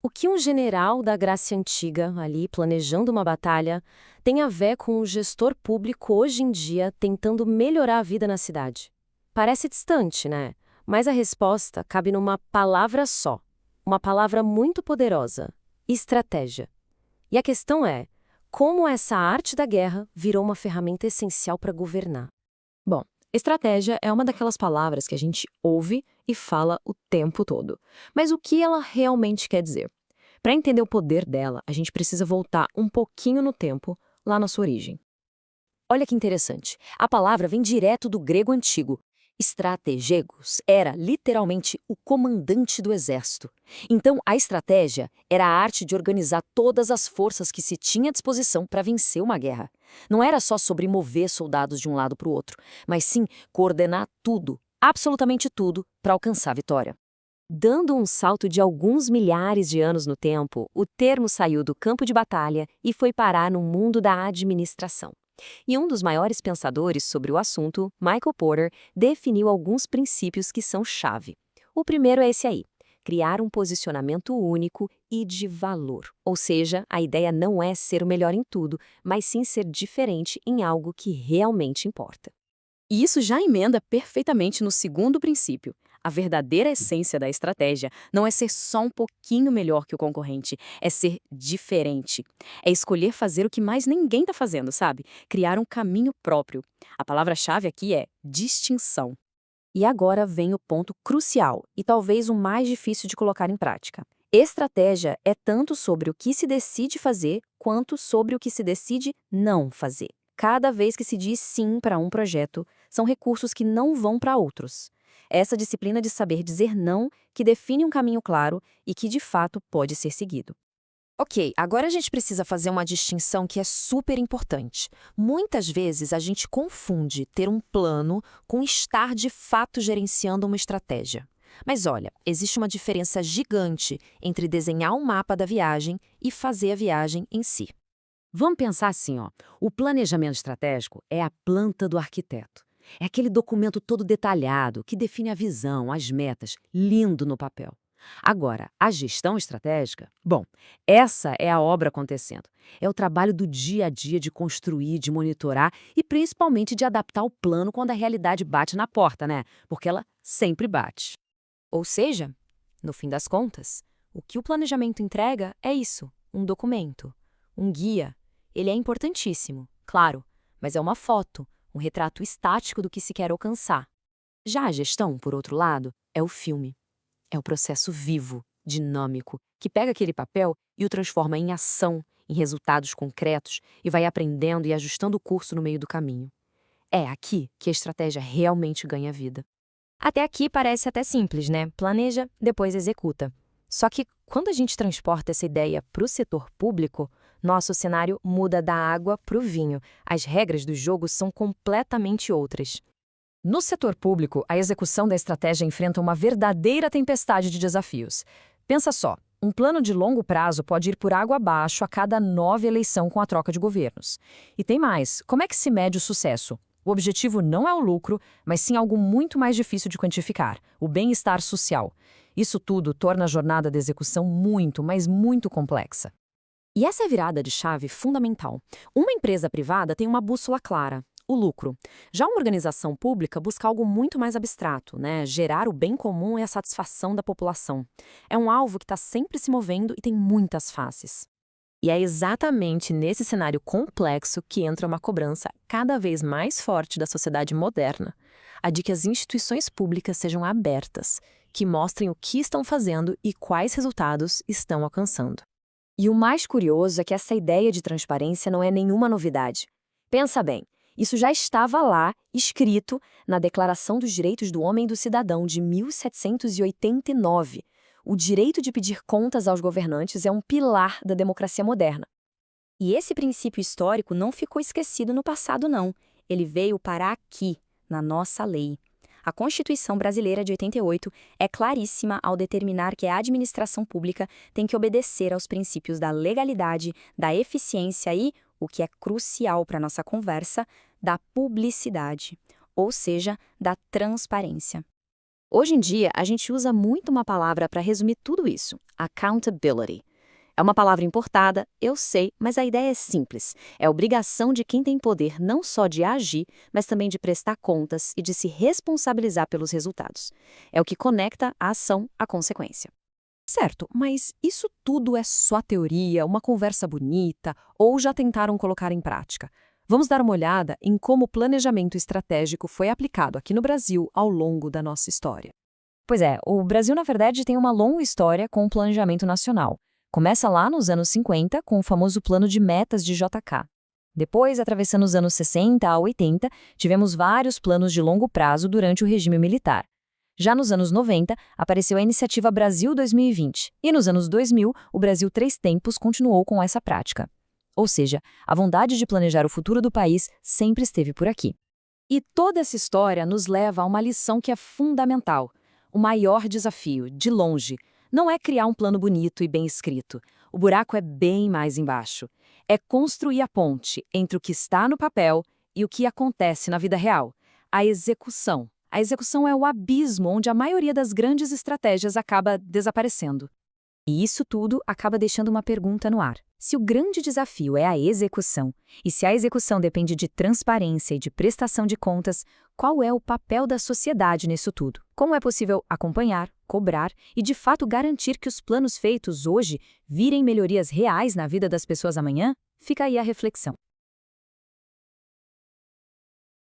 O que um general da Grécia Antiga, ali planejando uma batalha, tem a ver com um gestor público hoje em dia tentando melhorar a vida na cidade? Parece distante, né? Mas a resposta cabe numa palavra só. Uma palavra muito poderosa: estratégia. E a questão é: como essa arte da guerra virou uma ferramenta essencial para governar? Bom, estratégia é uma daquelas palavras que a gente ouve e fala o tempo todo. Mas o que ela realmente quer dizer? Para entender o poder dela, a gente precisa voltar um pouquinho no tempo, lá na sua origem. Olha que interessante. A palavra vem direto do grego antigo. Strategos era literalmente o comandante do exército. Então, a estratégia era a arte de organizar todas as forças que se tinha à disposição para vencer uma guerra. Não era só sobre mover soldados de um lado para o outro, mas sim coordenar tudo, absolutamente tudo, para alcançar a vitória. Dando um salto de alguns milhares de anos no tempo, o termo saiu do campo de batalha e foi parar no mundo da administração. E um dos maiores pensadores sobre o assunto, Michael Porter, definiu alguns princípios que são chave. O primeiro é esse aí: criar um posicionamento único e de valor. Ou seja, a ideia não é ser o melhor em tudo, mas sim ser diferente em algo que realmente importa. E isso já emenda perfeitamente no segundo princípio. A verdadeira essência da estratégia não é ser só um pouquinho melhor que o concorrente, é ser diferente. É escolher fazer o que mais ninguém está fazendo, sabe? Criar um caminho próprio. A palavra-chave aqui é distinção. E agora vem o ponto crucial, e talvez o mais difícil de colocar em prática. Estratégia é tanto sobre o que se decide fazer, quanto sobre o que se decide não fazer. Cada vez que se diz sim para um projeto, são recursos que não vão para outros. Essa disciplina de saber dizer não que define um caminho claro e que de fato pode ser seguido. Ok, agora a gente precisa fazer uma distinção que é super importante. Muitas vezes a gente confunde ter um plano com estar de fato gerenciando uma estratégia. Mas olha, existe uma diferença gigante entre desenhar um mapa da viagem e fazer a viagem em si. Vamos pensar assim, ó. O planejamento estratégico é a planta do arquiteto. É aquele documento todo detalhado que define a visão, as metas, lindo no papel. Agora, a gestão estratégica, bom, essa é a obra acontecendo. É o trabalho do dia a dia de construir, de monitorar e principalmente de adaptar o plano quando a realidade bate na porta, né? Porque ela sempre bate. Ou seja, no fim das contas, o que o planejamento entrega é isso: um documento, um guia. Ele é importantíssimo, claro, mas é uma foto, um retrato estático do que se quer alcançar. Já a gestão, por outro lado, é o filme. É o processo vivo, dinâmico, que pega aquele papel e o transforma em ação, em resultados concretos e vai aprendendo e ajustando o curso no meio do caminho. É aqui que a estratégia realmente ganha vida. Até aqui parece até simples, né? Planeja, depois executa. Só que quando a gente transporta essa ideia para o setor público, nosso cenário muda da água para o vinho. As regras do jogo são completamente outras. No setor público, a execução da estratégia enfrenta uma verdadeira tempestade de desafios. Pensa só, um plano de longo prazo pode ir por água abaixo a cada nova eleição com a troca de governos. E tem mais, como é que se mede o sucesso? O objetivo não é o lucro, mas sim algo muito mais difícil de quantificar: o bem-estar social. Isso tudo torna a jornada de execução muito, mas muito complexa. E essa é a virada de chave fundamental. Uma empresa privada tem uma bússola clara: o lucro. Já uma organização pública busca algo muito mais abstrato, né? Gerar o bem comum e a satisfação da população. É um alvo que está sempre se movendo e tem muitas faces. E é exatamente nesse cenário complexo que entra uma cobrança cada vez mais forte da sociedade moderna, a de que as instituições públicas sejam abertas, que mostrem o que estão fazendo e quais resultados estão alcançando. E o mais curioso é que essa ideia de transparência não é nenhuma novidade. Pensa bem, isso já estava lá, escrito, na Declaração dos Direitos do Homem e do Cidadão de 1789. O direito de pedir contas aos governantes é um pilar da democracia moderna. E esse princípio histórico não ficou esquecido no passado, não. Ele veio parar aqui, na nossa lei. A Constituição Brasileira de 88 é claríssima ao determinar que a administração pública tem que obedecer aos princípios da legalidade, da eficiência e, o que é crucial para a nossa conversa, da publicidade, ou seja, da transparência. Hoje em dia, a gente usa muito uma palavra para resumir tudo isso: accountability. É uma palavra importada, eu sei, mas a ideia é simples. É a obrigação de quem tem poder não só de agir, mas também de prestar contas e de se responsabilizar pelos resultados. É o que conecta a ação à consequência. Certo, mas isso tudo é só teoria, uma conversa bonita, ou já tentaram colocar em prática? Vamos dar uma olhada em como o planejamento estratégico foi aplicado aqui no Brasil ao longo da nossa história. Pois é, o Brasil, na verdade, tem uma longa história com o planejamento nacional. Começa lá nos anos 50, com o famoso Plano de Metas de JK. Depois, atravessando os anos 60 a 80, tivemos vários planos de longo prazo durante o regime militar. Já nos anos 90, apareceu a Iniciativa Brasil 2020, e nos anos 2000, o Brasil Três Tempos continuou com essa prática. Ou seja, a vontade de planejar o futuro do país sempre esteve por aqui. E toda essa história nos leva a uma lição que é fundamental. O maior desafio, de longe, não é criar um plano bonito e bem escrito. O buraco é bem mais embaixo. É construir a ponte entre o que está no papel e o que acontece na vida real. A execução. A execução é o abismo onde a maioria das grandes estratégias acaba desaparecendo. E isso tudo acaba deixando uma pergunta no ar. Se o grande desafio é a execução, e se a execução depende de transparência e de prestação de contas, qual é o papel da sociedade nisso tudo? Como é possível acompanhar, cobrar e, de fato, garantir que os planos feitos hoje virem melhorias reais na vida das pessoas amanhã? Fica aí a reflexão.